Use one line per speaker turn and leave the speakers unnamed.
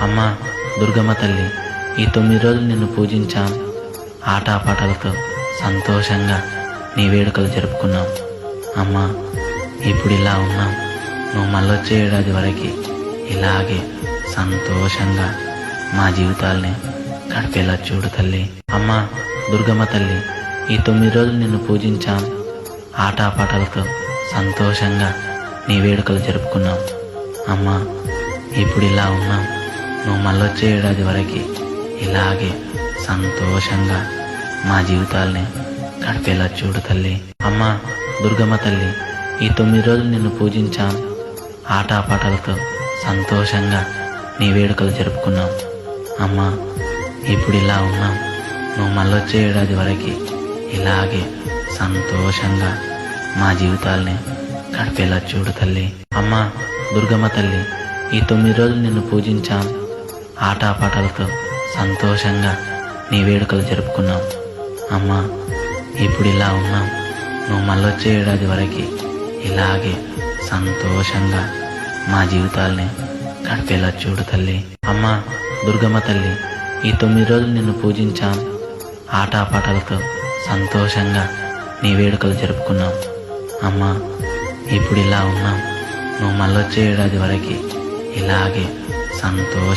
అమ్మా దుర్గమ్మ తల్లి, ఈ 9 రోజులు నిన్ను పూజించాం. ఆటపాటలతో సంతోషంగా నీ వేడుకలు జరుపుకున్నాం. అమ్మా ఇప్పుడు ఇలా ఉన్నాం, నువ్వు మళ్ళొచ్చే ఏడాది వరకు ఇలాగే సంతోషంగా మా జీవితాల్ని గడిపేలా చూడు తల్లి. అమ్మా దుర్గమ్మ తల్లి, ఈ 9 రోజులు నిన్ను పూజించాం. ఆటపాటలతో సంతోషంగా నీ వేడుకలు జరుపుకున్నాం. అమ్మా ఇప్పుడు ఇలా ఉన్నాం, నువ్వు మళ్ళొచ్చే ఏడాది వరకు ఇలాగే సంతోషంగా మా జీవితాల్ని గడిపేలా చూడు తల్లి. అమ్మా దుర్గమ్మ తల్లి, ఈ 9 రోజులు నిన్ను పూజించాం. ఆటపాటలతో సంతోషంగా నీ వేడుకలు జరుపుకున్నాం. అమ్మా ఇప్పుడు ఇలా ఉన్నాం, నువ్వు మళ్ళొచ్చే ఏడాది వరకు ఇలాగే సంతోషంగా మా జీవితాల్ని గడిపేలా చూడు తల్లి. అమ్మా దుర్గమ్మ తల్లి, ఈ 9 రోజులు నిన్ను పూజించాం. ఆటపాటలతో సంతోషంగా నీ వేడుకలు జరుపుకున్నాం. అమ్మా ఇప్పుడు ఇలా ఉన్నాం, నువ్వు మళ్ళొచ్చే ఏడాది వరకు ఇలాగే సంతోషంగా మా జీవితాల్ని గడిపేలా చూడు తల్లి. అమ్మా దుర్గమ్మ తల్లి, ఈ 9 రోజులు నిన్ను పూజించాం. ఆటపాటలతో సంతోషంగా నీ వేడుకలు జరుపుకున్నాం. అమ్మా ఇప్పుడు ఇలా ఉన్నాం, నువ్వు మళ్ళొచ్చే ఏడాది వరకు ఇలాగే సంతోషం